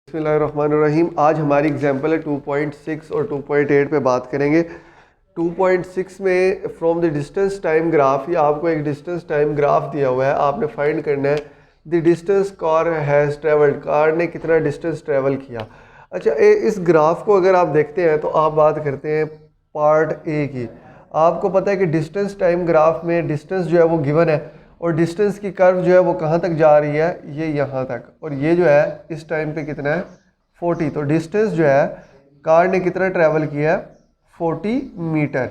बिस्मिल्लाहिर्रहमानिर्रहीम। आज हमारी एग्जांपल है 2.6 और 2.8 पे बात करेंगे। 2.6 में from the distance time graph, या आपको एक डिस्टेंस टाइम ग्राफ दिया हुआ है, आपने फाइंड करना है the distance car has travelled, car ने कितना डिस्टेंस ट्रेवल किया। अच्छा, इस ग्राफ को अगर आप देखते हैं तो आप बात करते हैं पार्ट ए की। आपको पता है कि डिस्टेंस टाइम ग्राफ में डिस्टेंस जो है वो गिवन है और डिस्टेंस की कर्व जो है वो कहाँ तक जा रही है, ये यहाँ तक, और ये जो है इस टाइम पे कितना है 40। तो डिस्टेंस जो है कार ने कितना ट्रैवल किया है 40 मीटर।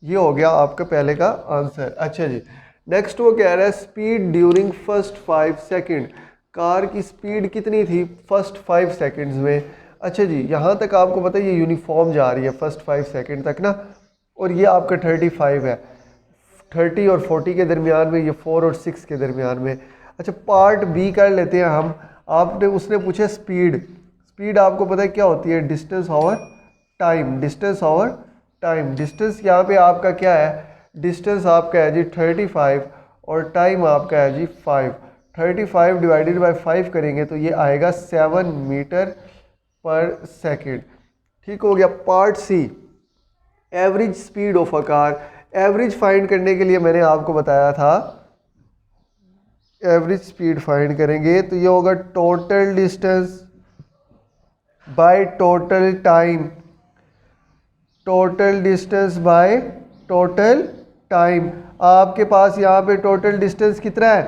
ये हो गया आपका पहले का आंसर। अच्छा जी, नेक्स्ट वो कह रहा है speed during first 5 second, car की स्पीड कितनी थी फर्स्ट 5 सेकंड्स में। अच्छा जी, यहाँ तक आपको पता है ये यूनिफॉर्म जा रही है फर्स्ट 5 सेकंड तक ना, और ये आपका 35 है। 30 और 40 के दरमियान में, ये 4 और 6 के दरमियान में। अच्छा, पार्ट बी कर लेते हैं हम। आपने उसने पूछा स्पीड, स्पीड आपको पता है क्या होती है, distance over time, distance over time. Distance यहाँ पे आपका क्या है, डिस्टेंस आपका है जी 35 और टाइम आपका है जी 5। 35 डिवाइडेड बाई 5 करेंगे तो ये आएगा 7 मीटर पर सेकेंड। ठीक हो गया। Part C, average speed of a car. Average find करने के लिए मैंने आपको बताया था, एवरेज स्पीड फाइंड करेंगे तो ये होगा total distance by total time, total distance by total time. आपके पास यहाँ पे टोटल डिस्टेंस कितना है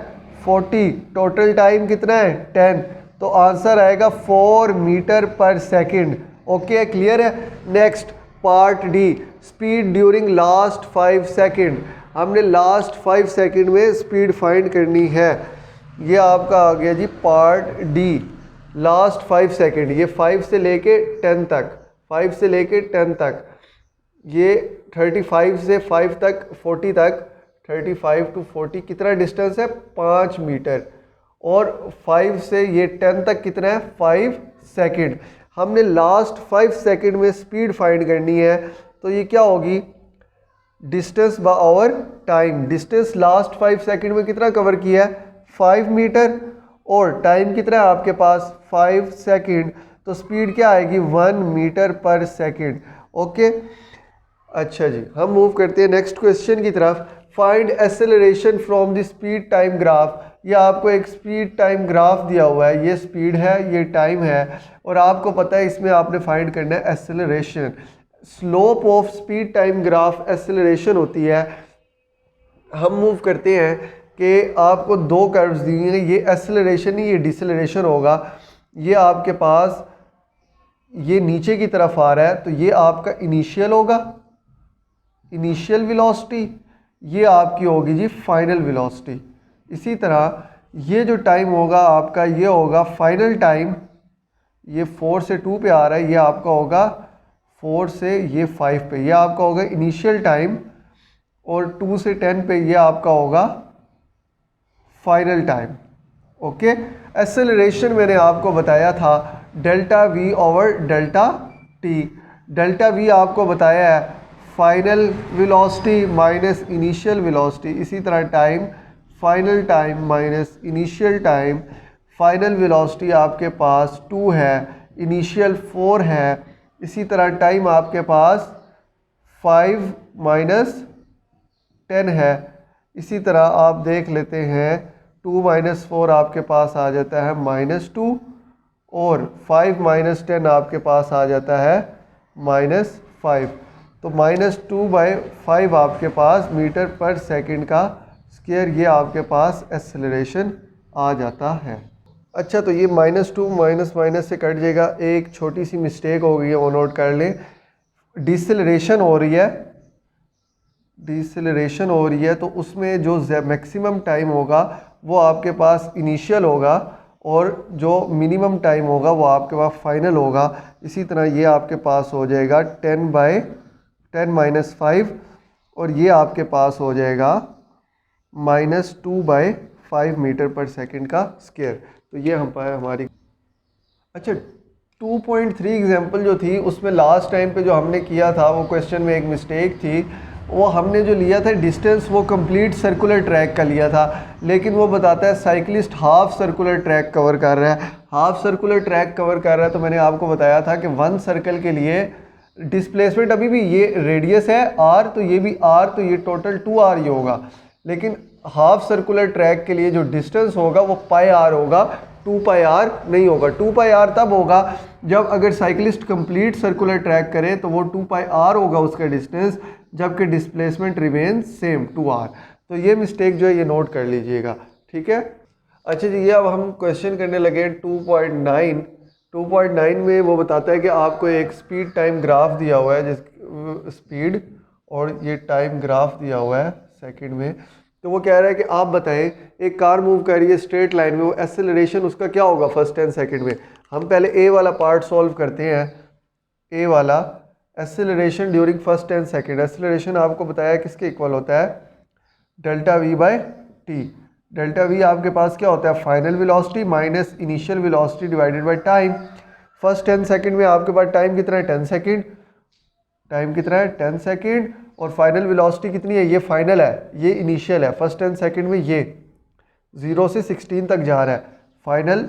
40, टोटल टाइम कितना है 10, तो आंसर आएगा 4 metre per second. Okay, clear है। Next part D, speed during last 5 second. हमने लास्ट 5 सेकंड में स्पीड फाइंड करनी है। ये आपका आ गया जी पार्ट डी, लास्ट 5 सेकंड। ये 5 से लेके 10 तक, 5 से लेके 10 तक, ये 35 से 5 तक 40 तक, 35 टू 40 कितना डिस्टेंस है 5 मीटर, और 5 से ये 10 तक कितना है 5 सेकंड। हमने लास्ट 5 सेकंड में स्पीड फाइंड करनी है, तो ये क्या होगी distance by our time. Distance last 5 second में कितना कवर किया है 5 मीटर, और टाइम कितना है आपके पास 5 सेकंड, तो स्पीड क्या आएगी 1 मीटर पर सेकंड। ओके, अच्छा जी, हम मूव करते हैं नेक्स्ट क्वेश्चन की तरफ। Find acceleration from the speed time graph. ये आपको एक स्पीड टाइम ग्राफ दिया हुआ है, ये स्पीड है, ये टाइम है, और आपको पता है इसमें आपने फाइंड करना है acceleration. Slope of speed time graph acceleration होती है। हम मूव करते हैं कि आपको दो कर्व्स दिए हैं, ये एक्सेलरेशन नहीं, ये डिसेलरेशन होगा। ये आपके पास ये नीचे की तरफ आ रहा है, तो ये आपका इनिशियल होगा, इनिशियल वेलोसिटी, ये आपकी होगी जी फाइनल वेलोसिटी। इसी तरह ये जो टाइम होगा आपका, ये होगा फाइनल टाइम। ये 4 से 2 पे आ रहा है, ये आपका होगा 4 से ये 5 पे, ये आपका होगा इनिशियल टाइम, और 2 से 10 पे ये आपका होगा फाइनल टाइम। ओके, एक्सेलरेशन मैंने आपको बताया था delta we over delta T. Delta we आपको बताया है final velocity minus initial velocity. इसी तरह time, final time minus initial time. Final velocity आपके पास 2 है, इनिशियल 4 है। इसी तरह टाइम आपके पास 5 माइनस 10 है। इसी तरह आप देख लेते हैं 2 माइनस 4 आपके पास आ जाता है -2, और 5 माइनस 10 आपके पास आ जाता है -5। तो -2/5 आपके पास मीटर पर सेकंड का स्क्वायर, ये आपके पास एक्सेलरेशन आ जाता है। अच्छा, तो ये -2 माइनस माइनस से कट जाएगा। एक छोटी सी मिस्टेक हो गई है, वो नोट कर लें। डिसेलरेशन हो रही है, डिसेलरेशन हो रही है, तो उसमें जो मैक्सिमम टाइम होगा वो आपके पास इनिशियल होगा, और जो मिनिमम टाइम होगा वो आपके पास फाइनल होगा। इसी तरह ये आपके पास हो जाएगा 10/10 - 5, और ये आपके पास हो जाएगा -2/5 मीटर पर सेकंड का स्क्वायर। तो ये हम पाए हमारी। अच्छा, 2.3 एग्जाम्पल जो थी उसमें लास्ट टाइम पे जो हमने किया था वो क्वेश्चन में एक मिस्टेक थी। वो हमने जो लिया था डिस्टेंस वो कंप्लीट सर्कुलर ट्रैक का लिया था, लेकिन वो बताता है cyclist half circular track cover कर रहा है। हाफ सर्कुलर ट्रैक कवर कर रहा है, तो मैंने आपको बताया था कि वन सर्कल के लिए डिस्प्लेसमेंट अभी भी ये रेडियस है r, तो ये भी r, तो ये टोटल 2r ही होगा। लेकिन हाफ सर्कुलर ट्रैक के लिए जो डिस्टेंस होगा वो पाई r होगा, 2 पाई r नहीं होगा। 2 पाई r तब होगा जब अगर साइकिलिस्ट कंप्लीट सर्कुलर ट्रैक करे तो वो 2 पाई r होगा उसका डिस्टेंस, जबकि डिस्प्लेसमेंट रिमेन सेम 2r। तो ये मिस्टेक जो है ये नोट कर लीजिएगा, ठीक है। अच्छा जी, ये अब हम क्वेश्चन करने लगे 2.9। 2.9 में वो बताता है कि आपको एक स्पीड टाइम ग्राफ दिया हुआ है, जिस स्पीड और ये टाइम ग्राफ दिया हुआ है सेकंड में। तो वो कह रहा है कि आप बताएं एक कार मूव कर रही है स्ट्रेट लाइन में, वो एक्सेलरेशन उसका क्या होगा फर्स्ट 10 सेकंड में। हम पहले ए वाला पार्ट सॉल्व करते हैं। ए वाला acceleration during first 10 second, acceleration आपको बताया किसके इक्वल होता है, delta v by t. Delta v आपके पास क्या होता है, final velocity minus initial velocity divided by time. First 10 second में आपके पास टाइम कितना है, 10 सेकंड। टाइम कितना है, 10 सेकंड। और फाइनल वेलोसिटी कितनी है, ये फाइनल है, ये इनिशियल है। फर्स्ट 10 सेकंड में ये 0 से 16 तक जा रहा है, फाइनल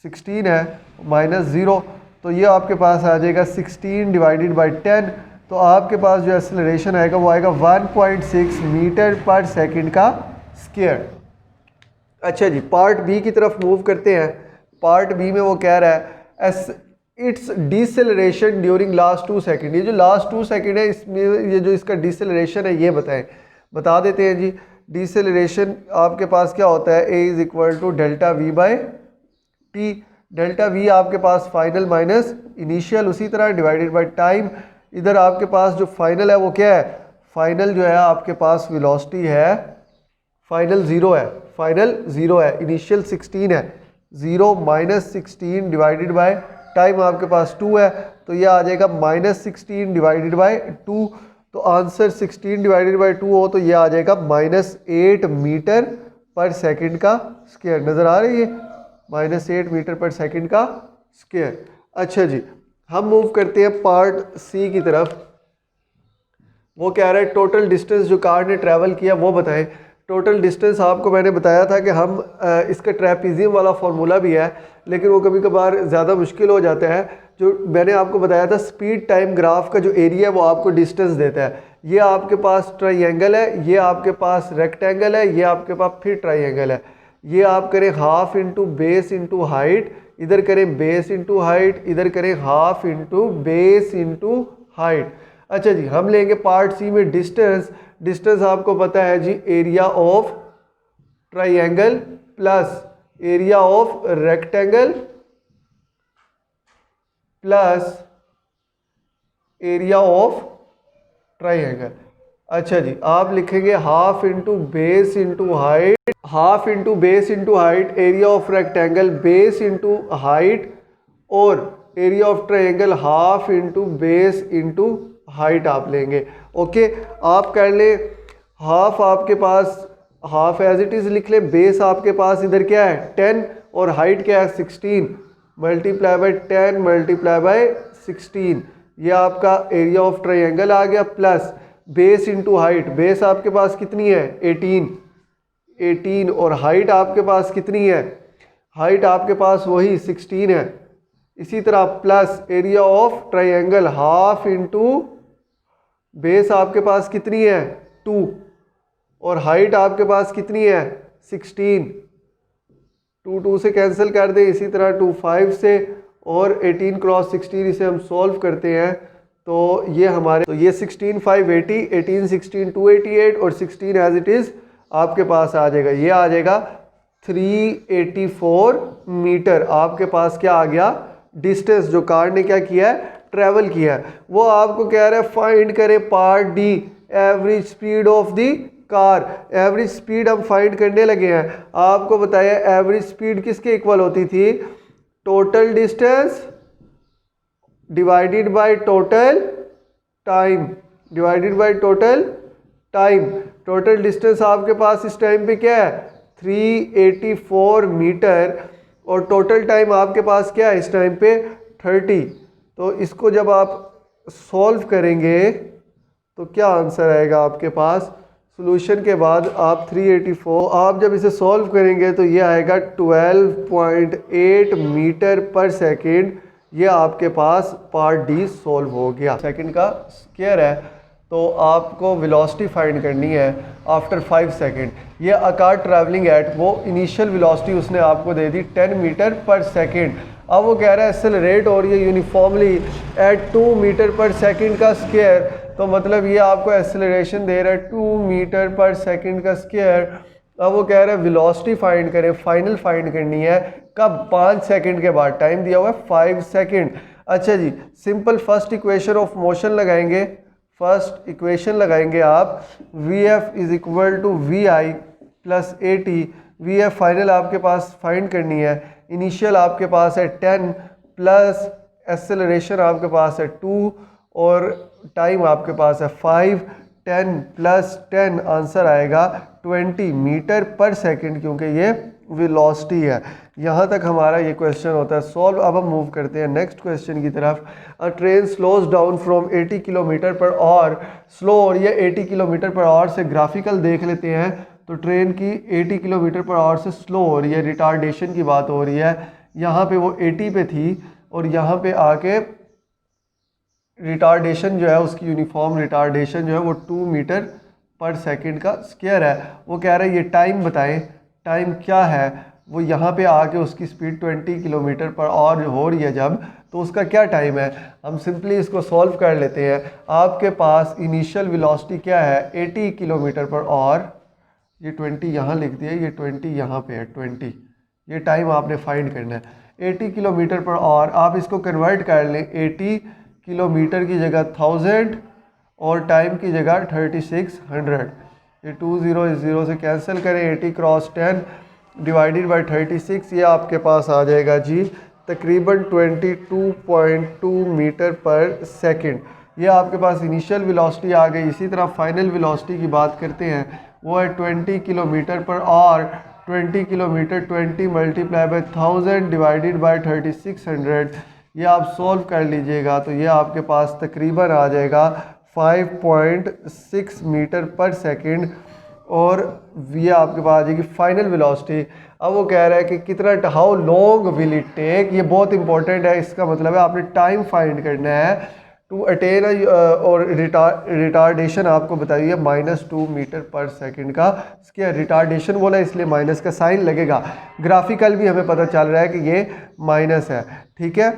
16 है माइनस 0, तो ये आपके पास आ जाएगा 16 डिवाइडेड बाई 10। तो आपके पास जो एक्सेलरेशन आएगा वो आएगा 1.6 मीटर पर सेकंड का स्क्वायर। अच्छा जी, पार्ट बी की तरफ मूव करते हैं। पार्ट बी में वो कह रहा है it's deceleration during last 2 second. ये जो लास्ट 2 सेकंड है इसमें ये जो इसका डिसेलरेशन है ये बताएं, बता देते हैं जी। डिसेलरेशन आपके पास क्या होता है, a is equal to delta v by t. Delta v आपके पास फाइनल माइनस इनिशियल, उसी तरह डिवाइडेड बाय टाइम। इधर आपके पास जो फाइनल है वो क्या है, फाइनल जो है आपके पास वेलोसिटी है, फाइनल 0 है, फाइनल 0 है, इनिशियल 16 है, 0 माइनस 16 डिवाइडेड बाय टाइम आपके पास 2 है, तो ये आ जाएगा माइनस 16 डिवाइडेड बाय 2। तो आंसर 16 डिवाइडेड बाय 2 हो तो ये आ जाएगा माइनस 8 मीटर पर सेकंड का स्क्वायर। नज़र आ रही है, माइनस 8 मीटर पर सेकंड का स्क्वायर। अच्छा जी, हम मूव करते हैं पार्ट सी की तरफ। वो कह रहा है टोटल डिस्टेंस जो कार ने ट्रैवल किया वो बताएं। टोटल डिस्टेंस आपको मैंने बताया था कि हम इसका ट्रेपीजियम वाला फार्मूला भी है, लेकिन वो कभी कभार ज़्यादा मुश्किल हो जाता है। जो मैंने आपको बताया था स्पीड टाइम ग्राफ का जो एरिया है वो आपको डिस्टेंस देता है। ये आपके पास ट्राइंगल है, ये आपके पास रेक्टेंगल है, ये आपके पास फिर ट्राइंगल है। ये आप करें half into base into height, इधर करें बेस इंटू हाइट, इधर करें half into base into height. अच्छा जी, हम लेंगे पार्ट सी में डिस्टेंस। डिस्टेंस आपको पता है जी, area of triangle plus area of rectangle plus area of triangle. अच्छा जी, आप लिखेंगे half into base into height, half into base into height, area of rectangle base into height, और area of triangle half into base into height आप लेंगे। Okay, आप कर ले हाफ, आपके पास हाफ एज इट इज़ लिख ले, बेस आपके पास इधर क्या है 10 और हाइट क्या है 16, मल्टीप्लाई बाय 10 मल्टीप्लाई बाय 16, ये आपका एरिया ऑफ ट्राइंगल आ गया, plus base into height. Base आपके पास कितनी है 18 और हाइट आपके पास कितनी है, हाइट आपके पास वही 16 है। इसी तरह plus area of triangle half into base आपके पास कितनी है 2 और हाइट आपके पास कितनी है 16, 2 से कैंसिल कर दें, इसी तरह 2 5 से, और 18 क्रॉस 16 इसे हम सॉल्व करते हैं तो ये हमारे, तो ये 16 5 80, 18 16 288 और 16 एज इट इज़ आपके पास आ जाएगा, ये आ जाएगा 384 मीटर। आपके पास क्या आ गया, डिस्टेंस जो कार ने क्या किया है ट्रैवल किया है। वो आपको कह रहा है फाइंड करें part D, average speed of the car. Average speed हम फाइंड करने लगे हैं। आपको बताया एवरेज स्पीड किसके इक्वल होती थी, total distance divided by total time, divided by total time. Total distance आपके पास इस टाइम पे क्या है 384 मीटर, और टोटल टाइम आपके पास क्या है इस टाइम पे 30। तो इसको जब आप सॉल्व करेंगे तो क्या आंसर आएगा आपके पास, सॉल्यूशन के बाद आप 384, आप जब इसे सॉल्व करेंगे तो ये आएगा 12.8 मीटर पर सेकेंड। ये आपके पास पार्ट डी सॉल्व हो गया। सेकंड का स्क्वायर है तो आपको वेलोसिटी फाइंड करनी है आफ्टर 5 सेकंड। ये अ कार ट्रैवलिंग एट, वो इनिशियल वेलोसिटी उसने आपको दे दी 10 मीटर पर सेकंड। अब वो कह रहा है एक्सेलरेट हो रही है uniformly eight 2 metre per second का स्क्वायर, तो मतलब ये आपको एक्सेलरेशन दे रहा है 2 मीटर पर सेकंड का स्क्वायर। अब वो कह रहा है वेलोसिटी फाइंड करें, फाइनल फाइंड करनी है कब, 5 सेकंड के बाद, टाइम दिया हुआ है 5 सेकंड। अच्छा जी, simple first equation of motion लगाएंगे, फर्स्ट इक्वेशन लगाएंगे आप, v f is equal to v i plus a t. V f final आपके पास फाइंड करनी है, इनिशियल आपके पास है 10 प्लस एक्सेलरेशन आपके पास है 2 और टाइम आपके पास है 5। 10 प्लस 10 आंसर आएगा 20 मीटर पर सेकंड, क्योंकि ये वेलोसिटी है। यहाँ तक हमारा ये क्वेश्चन होता है सॉल्व। अब हम मूव करते हैं नेक्स्ट क्वेश्चन की तरफ। अ train slows down from 80 kilometre per hour, slow और ये 80 किलोमीटर पर आवर से ग्राफिकल देख लेते हैं। तो ट्रेन की 80 किलोमीटर पर आवर से स्लो हो रही है, रिटार्डेशन की बात हो रही है। यहाँ पे वो 80 पे थी और यहाँ पे आके रिटार्डेशन जो है उसकी यूनिफॉर्म रिटार्डेशन जो है वो 2 मीटर पर सेकंड का स्क्वायर है। वो कह रहा है ये टाइम बताएं, टाइम क्या है। वो यहाँ पे आके उसकी स्पीड 20 किलोमीटर पर आवर हो रही है जब, तो उसका क्या टाइम है। हम सिंपली इसको सॉल्व कर लेते हैं। आपके पास इनिशियल वेलोसिटी क्या है 80 किलोमीटर पर आवर, ये 20 यहाँ लिख दिया, ये 20 यहाँ पे है 20, ये टाइम आपने फाइंड करना है। 80 किलोमीटर पर आवर, आप इसको कन्वर्ट कर लें, 80 किलोमीटर की जगह 1000 और टाइम की जगह 3600। ये 2 0 इस 0 से कैंसिल करें, 80 क्रॉस 10 डिवाइडेड बाई 36, ये आपके पास आ जाएगा जी तकरीबन 22.2 मीटर पर सेकंड। ये आपके पास इनिशियल वेलोसिटी आ गई। इसी तरह फाइनल वेलोसिटी की बात करते हैं, वो है 20 kilometre per hour. 20 kilometre 20 multiply by 1000 divided by 3600, ये आप सॉल्व कर लीजिएगा तो ये आपके पास तकरीबन आ जाएगा 5.6 मीटर पर सेकंड और ये आपके पास आ जाएगी फाइनल वेलोसिटी। अब वो कह रहा है कि कितना, how long will it take, ये बहुत इंपॉर्टेंट है। इसका मतलब है आपने टाइम फाइंड करना है टू अटेन और रिटार्डेशन आपको बताइए है -2 मीटर पर सेकंड का स्क्वायर। रिटार्डेशन बोला इसलिए माइनस का साइन लगेगा, ग्राफिकल भी हमें पता चल रहा है कि ये माइनस है। ठीक है,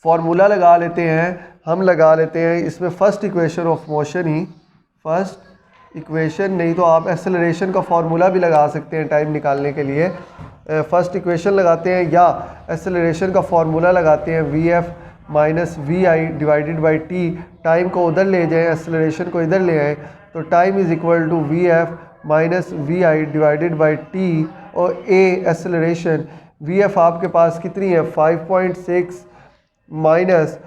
फॉर्मूला लगा लेते हैं, हम लगा लेते हैं इसमें first equation of motion he, first equation नहीं तो आप एक्सेलरेशन का फार्मूला भी लगा सकते हैं टाइम निकालने के लिए। फर्स्ट इक्वेशन लगाते हैं या एक्सेलरेशन का फार्मूला लगाते हैं, v f minus v i divided by t. Time को उधर ले जाएं, एक्सेलरेशन को इधर ले आएँ, तो time is equal to v f minus v i divided by t और ए एक्सेलरेशन। वी एफ आपके पास कितनी है 5.6 माइनस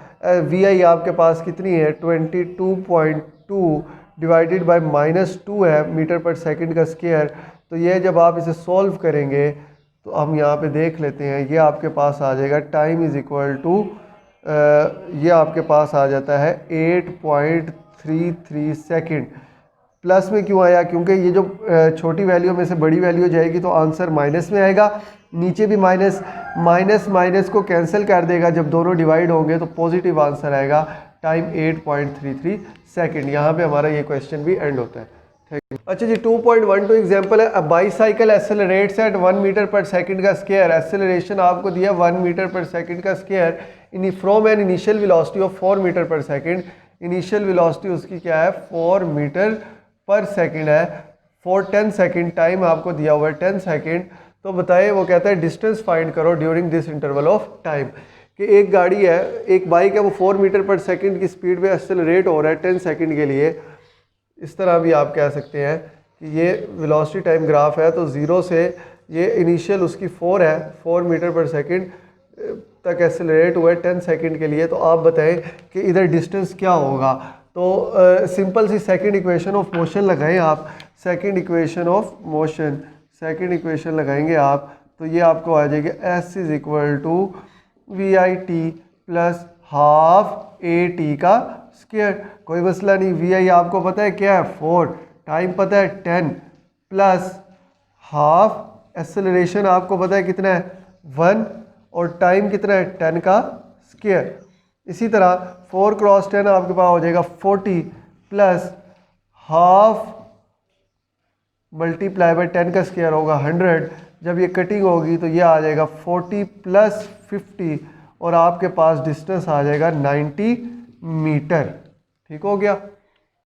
वी आई आपके पास कितनी है 22.2 डिवाइडेड बाय -2 है मीटर पर सेकंड का स्क्वायर। तो ये जब आप इसे सॉल्व करेंगे तो हम यहाँ पे देख लेते हैं, ये आपके पास आ जाएगा टाइम इज़ इक्वल टू, ये आपके पास आ जाता है 8.33 सेकंड। प्लस में क्यों आया, क्योंकि ये जो छोटी वैल्यू में से बड़ी वैल्यू जाएगी तो आंसर माइनस में आएगा, नीचे भी माइनस, माइनस को कैंसिल कर देगा, जब दोनों डिवाइड होंगे तो पॉजिटिव आंसर आएगा, टाइम 8.33 सेकंड। यहाँ पे हमारा ये क्वेश्चन भी एंड होता है। Thank you. अच्छा जी, 2.12 एग्जांपल है, a bicycle accelerates at 1 metre per second का स्क्वायर। एक्सेलरेशन आपको दिया 1 मीटर पर सेकंड का square in from an initial velocity of 4 metre per second. Initial velocity उसकी क्या है 4 मीटर पर सेकंड है, फॉर 10 सेकंड, टाइम आपको दिया हुआ है 10 सेकंड। तो बताइए, वो कहता है डिस्टेंस फाइंड करो during this interval of time. कि एक गाड़ी है, एक बाइक है, वो 4 मीटर पर सेकंड की स्पीड पे एक्सेलरेट हो रहा है 10 सेकंड के लिए। इस तरह भी आप कह सकते हैं कि ये वेलोसिटी टाइम ग्राफ है, तो 0 से ये इनिशियल उसकी 4 है, 4 मीटर पर सेकंड तक एक्सेलरेट हुआ है 10 सेकंड के लिए। तो आप बताएं कि इधर डिस्टेंस क्या होगा। तो सिंपल सी सेकंड इक्वेशन ऑफ मोशन लगाएं आप, second equation of motion, second equation लगाएंगे आप तो ये आपको आ जाएगी s is equal to v i t plus half a t का स्क्वायर। कोई मसला नहीं, वी आई आपको पता है क्या है 4, टाइम पता है 10 प्लस हाफ एक्सेलरेशन आपको पता है कितना है 1 और टाइम कितना है 10 का स्क्वायर। इसी तरह 4 क्रॉस 10 आपके पास हो जाएगा 40 प्लस हाफ मल्टीप्लाई बाय 10 का स्क्वायर होगा 100। जब ये कटिंग होगी तो ये आ जाएगा 40 प्लस 50 और आपके पास डिस्टेंस आ जाएगा 90 मीटर। ठीक हो गया।